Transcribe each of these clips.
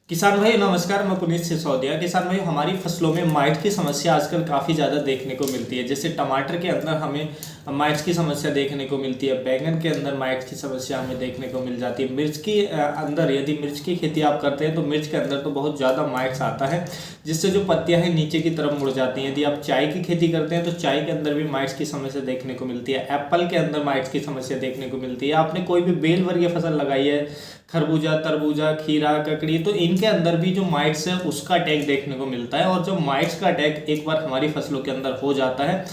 किसान भाई नमस्कार। मैं पुनीत सिसोदिया। किसान भाई, हमारी फसलों में माइट की समस्या आजकल काफ़ी ज़्यादा देखने को मिलती है। जैसे टमाटर के अंदर हमें माइट्स की समस्या देखने को मिलती है, बैंगन के अंदर माइट्स की समस्या हमें देखने को मिल जाती है, मिर्च के अंदर यदि मिर्च की खेती आप करते हैं तो मिर्च के अंदर तो बहुत ज़्यादा माइट्स आता है, जिससे जो पत्तियाँ हैं नीचे की तरफ मुड़ जाती हैं। यदि आप चाय की खेती करते हैं तो चाय के अंदर भी माइट्स की समस्या देखने को मिलती है, एप्पल के अंदर माइट्स की समस्या देखने को मिलती है। आपने कोई भी बेल वर्गीय फसल लगाई है, खरबूजा, तरबूजा, खीरा, ककड़ी, तो इनके अंदर भी जो माइट्स है उसका अटैक देखने को मिलता है। और जो माइट्स का अटैक एक बार हमारी फसलों के अंदर हो जाता है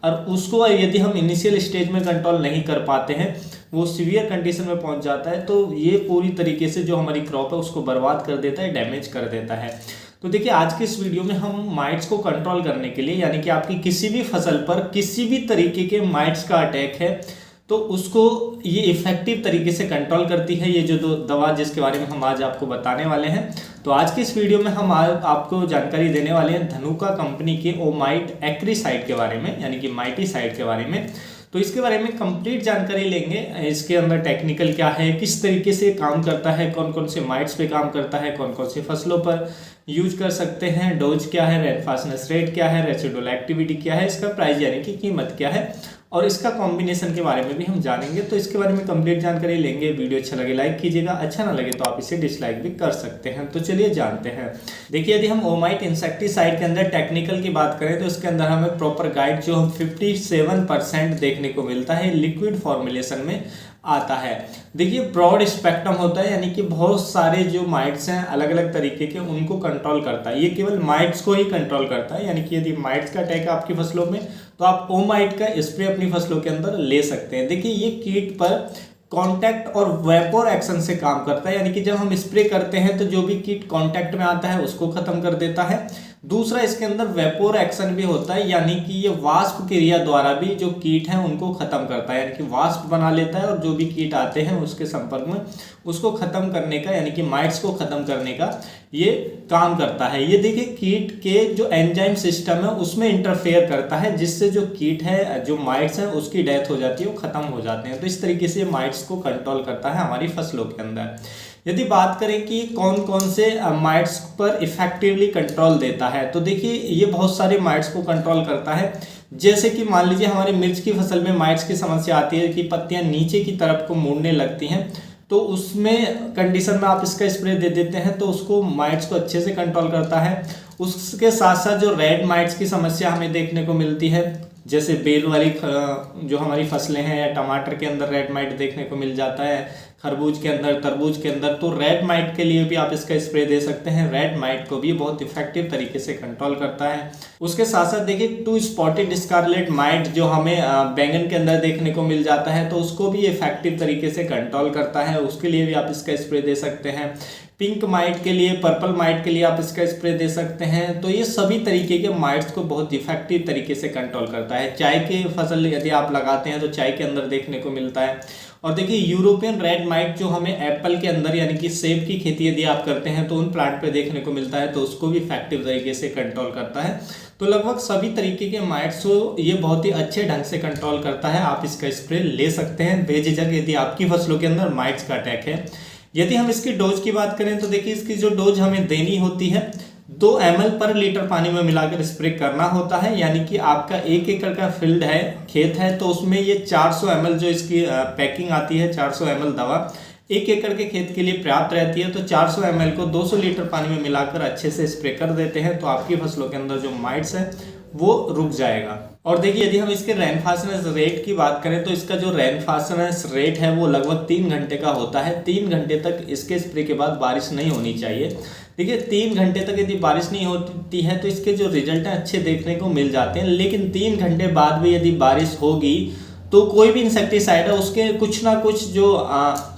और उसको यदि हम इनिशियल स्टेज में कंट्रोल नहीं कर पाते हैं, वो सीवियर कंडीशन में पहुंच जाता है, तो ये पूरी तरीके से जो हमारी क्रॉप है उसको बर्बाद कर देता है, डैमेज कर देता है। तो देखिए, आज के इस वीडियो में हम माइट्स को कंट्रोल करने के लिए, यानी कि आपकी किसी भी फसल पर किसी भी तरीके के माइट्स का अटैक है तो उसको ये इफेक्टिव तरीके से कंट्रोल करती है ये जो दवा जिसके बारे में हम आज आपको बताने वाले हैं। तो आज की इस वीडियो में हम आपको जानकारी देने वाले हैं धनुका कंपनी के ओमाइट एक्रीसाइड के बारे में, यानी कि माइटीसाइड के बारे में। तो इसके बारे में कंप्लीट जानकारी लेंगे। इसके अंदर टेक्निकल क्या है, किस तरीके से काम करता है, कौन कौन से माइट्स पे काम करता है, कौन कौन सी फसलों पर यूज कर सकते हैं, डोज क्या है, रेनफास्टनेस रेट क्या है, रेसिडुअल एक्टिविटी क्या है, इसका प्राइस यानी कि कीमत क्या है, और इसका कॉम्बिनेशन के बारे में भी हम जानेंगे। तो इसके बारे में कंप्लीट जानकारी लेंगे। वीडियो अच्छा लगे लाइक कीजिएगा, अच्छा ना लगे तो आप इसे डिसलाइक भी कर सकते हैं। तो चलिए जानते हैं। देखिए, यदि हम ओमाइट इंसेक्टिसाइड के अंदर टेक्निकल की बात करें तो इसके अंदर हमें प्रॉपर गाइड जो हम 57% देखने को मिलता है, लिक्विड फॉर्मुलेशन में आता है। देखिए, ब्रॉड स्पेक्ट्रम होता है, यानी कि बहुत सारे जो माइट्स हैं अलग अलग तरीके के, उनको कंट्रोल करता है। ये केवल माइट्स को ही कंट्रोल करता है, यानी कि यदि माइट्स का अटैक है आपकी फसलों में तो आप ओमाइट का स्प्रे अपनी फसलों के अंदर ले सकते हैं। देखिए, ये कीट पर कांटेक्ट और वेपोर एक्शन से काम करता है, यानी कि जब हम स्प्रे करते हैं तो जो भी कीट कांटेक्ट में आता है उसको खत्म कर देता है। दूसरा, इसके अंदर वेपोर एक्शन भी होता है, यानी कि ये वाष्प क्रिया द्वारा भी जो कीट हैं उनको खत्म करता है, यानी कि वाष्प बना लेता है और जो भी कीट आते हैं उसके संपर्क में उसको खत्म करने का, यानी कि माइट्स को खत्म करने का ये काम करता है। ये देखिए, कीट के जो एंजाइम सिस्टम है उसमें इंटरफेयर करता है, जिससे जो कीट है, जो माइट्स हैं, उसकी डेथ हो जाती है, वो खत्म हो जाते हैं। तो इस तरीके से माइट्स को कंट्रोल करता है हमारी फसलों के अंदर। यदि बात करें कि कौन कौन से माइट्स पर इफेक्टिवली कंट्रोल देता है, तो देखिए, ये बहुत सारे माइट्स को कंट्रोल करता है। जैसे कि मान लीजिए हमारे मिर्च की फसल में माइट्स की समस्या आती है कि पत्तियां नीचे की तरफ को मुड़ने लगती हैं, तो उसमें कंडीशन में आप इसका स्प्रे दे देते हैं तो उसको माइट्स को अच्छे से कंट्रोल करता है। उसके साथ साथ जो रेड माइट्स की समस्या हमें देखने को मिलती है, जैसे बेल वाली जो हमारी फसलें हैं, या टमाटर के अंदर रेड माइट देखने को मिल जाता है, खरबूज के अंदर, तरबूज के अंदर, तो रेड माइट के लिए भी आप इसका स्प्रे दे सकते हैं। रेड माइट को भी बहुत इफेक्टिव तरीके से कंट्रोल करता है। उसके साथ साथ देखिए, 2 स्पॉटेड स्कारलेट माइट जो हमें बैंगन के अंदर देखने को मिल जाता है, तो उसको भी इफेक्टिव तरीके से कंट्रोल करता है, उसके लिए भी आप इसका स्प्रे दे सकते हैं। पिंक माइट के लिए, पर्पल माइट के लिए आप इसका स्प्रे दे सकते हैं। तो ये सभी तरीके के माइट्स को बहुत इफेक्टिव तरीके से कंट्रोल करता है। चाय की फसल यदि आप लगाते हैं तो चाय के अंदर देखने को मिलता है। और देखिए, यूरोपियन रेड माइट जो हमें एप्पल के अंदर, यानी कि सेब की खेती यदि आप करते हैं तो उन प्लांट पे देखने को मिलता है, तो उसको भी इफेक्टिव तरीके से कंट्रोल करता है। तो लगभग सभी तरीके के माइट्स को ये बहुत ही अच्छे ढंग से कंट्रोल करता है। आप इसका स्प्रे ले सकते हैं बेझिझक यदि आपकी फसलों के अंदर माइट्स का अटैक है। यदि हम इसकी डोज की बात करें तो देखिए, इसकी जो डोज हमें देनी होती है 2 ml पर लीटर पानी में मिलाकर स्प्रे करना होता है। यानी कि आपका 1 एकड़ का फील्ड है, खेत है, तो उसमें ये 400 ml जो इसकी पैकिंग आती है, 400 ml दवा 1 एकड़ के खेत के लिए पर्याप्त रहती है। तो 400 ml को 200 लीटर पानी में मिलाकर अच्छे से स्प्रे कर देते हैं, तो आपकी फसलों के अंदर जो माइट्स है वो रुक जाएगा। और देखिए, यदि हम इसके रेनफास्टनेस रेट की बात करें तो इसका जो रेनफास्टनेस रेट है वो लगभग 3 घंटे का होता है। 3 घंटे तक इसके स्प्रे के बाद बारिश नहीं होनी चाहिए। देखिए, 3 घंटे तक यदि बारिश नहीं होती है तो इसके जो रिजल्ट हैं अच्छे देखने को मिल जाते हैं, लेकिन 3 घंटे बाद भी यदि बारिश होगी तो कोई भी इंसेक्टिसाइड है उसके कुछ ना कुछ जो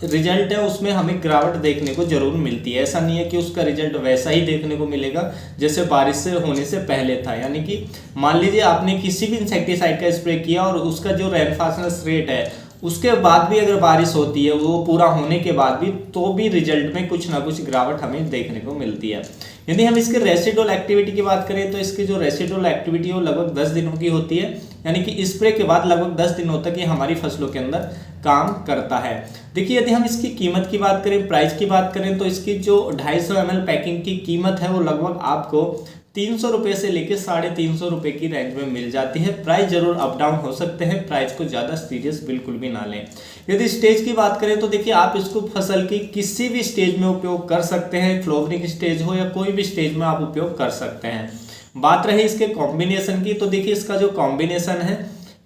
रिजल्ट है उसमें हमें गिरावट देखने को जरूर मिलती है। ऐसा नहीं है कि उसका रिजल्ट वैसा ही देखने को मिलेगा जैसे बारिश से होने से पहले था। यानी कि मान लीजिए आपने किसी भी इंसेक्टिसाइड का स्प्रे किया और उसका जो रेनफास्टनेस रेट है उसके बाद भी अगर बारिश होती है, वो पूरा होने के बाद भी, तो भी रिजल्ट में कुछ ना कुछ गिरावट हमें देखने को मिलती है। यदि हम इसके रेसिडुअल एक्टिविटी की बात करें तो इसकी जो रेसिडुअल एक्टिविटी है वो लगभग 10 दिनों की होती है, यानी कि स्प्रे के बाद लगभग 10 दिनों तक ये हमारी फसलों के अंदर काम करता है। देखिए यदि हम इसकी कीमत की बात करें, प्राइस की बात करें, तो इसकी जो 250 ml पैकिंग की कीमत है वो लगभग आपको 300 रुपये से लेकर 350 रुपये की रेंज में मिल जाती है। प्राइस जरूर अप डाउन हो सकते हैं, प्राइस को ज़्यादा सीरियस बिल्कुल भी ना लें। यदि स्टेज की बात करें तो देखिए आप इसको फसल की किसी भी स्टेज में उपयोग कर सकते हैं, फ्लावरिंग स्टेज हो या कोई भी स्टेज में आप उपयोग कर सकते हैं। बात रही इसके कॉम्बिनेशन की, तो देखिए इसका जो कॉम्बिनेशन है,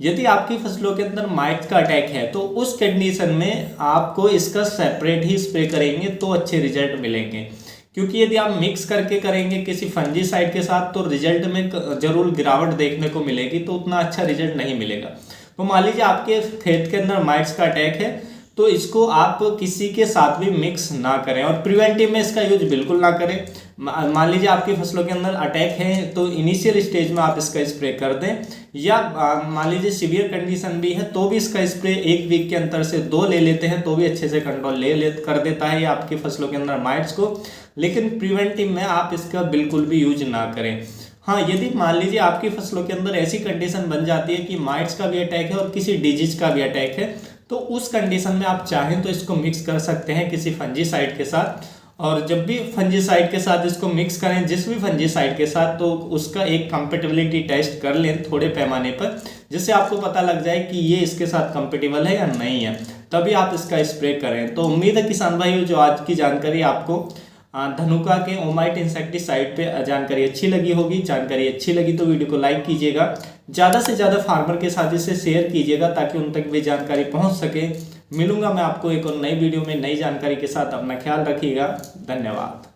यदि आपकी फसलों के अंदर माइट का अटैक है तो उस कंडीशन में आपको इसका सेपरेट ही स्प्रे करेंगे तो अच्छे रिजल्ट मिलेंगे, क्योंकि यदि आप मिक्स करके करेंगे किसी फंजीसाइड के साथ तो रिजल्ट में जरूर गिरावट देखने को मिलेगी, तो उतना अच्छा रिजल्ट नहीं मिलेगा। तो मान लीजिए आपके खेत के अंदर माइट्स का अटैक है तो इसको आप किसी के साथ भी मिक्स ना करें और प्रिवेंटिव में इसका यूज बिल्कुल ना करें। मान लीजिए आपकी फसलों के अंदर अटैक है तो इनिशियल स्टेज में आप इसका स्प्रे कर दें, या मान लीजिए सीवियर कंडीशन भी है तो भी इसका स्प्रे 1 वीक के अंतर से 2 ले लेते हैं तो भी अच्छे से कंट्रोल कर देता है ये आपकी फसलों के अंदर माइट्स को। लेकिन प्रिवेंटिव में आप इसका बिल्कुल भी यूज ना करें। हाँ, यदि मान लीजिए आपकी फसलों के अंदर ऐसी कंडीशन बन जाती है कि माइट्स का भी अटैक है और किसी डिजीज का भी अटैक है, तो उस कंडीशन में आप चाहें तो इसको मिक्स कर सकते हैं किसी फंजीसाइड के साथ। और जब भी फंजीसाइड के साथ इसको मिक्स करें, जिस भी फंजीसाइड के साथ, तो उसका एक कंपेटिबिलिटी टेस्ट कर लें थोड़े पैमाने पर, जिससे आपको पता लग जाए कि ये इसके साथ कंपेटिबल है या नहीं है, तभी आप इसका स्प्रे करें। तो उम्मीद है किसान भाइयों जो आज की जानकारी आपको धनुका के ओमाइट इंसेक्टिसाइड पे जानकारी अच्छी लगी होगी। जानकारी अच्छी लगी तो वीडियो को लाइक कीजिएगा, ज़्यादा से ज़्यादा फार्मर के साथ इसे शेयर कीजिएगा ताकि उन तक भी जानकारी पहुंच सके। मिलूंगा मैं आपको एक और नई वीडियो में नई जानकारी के साथ। अपना ख्याल रखिएगा। धन्यवाद।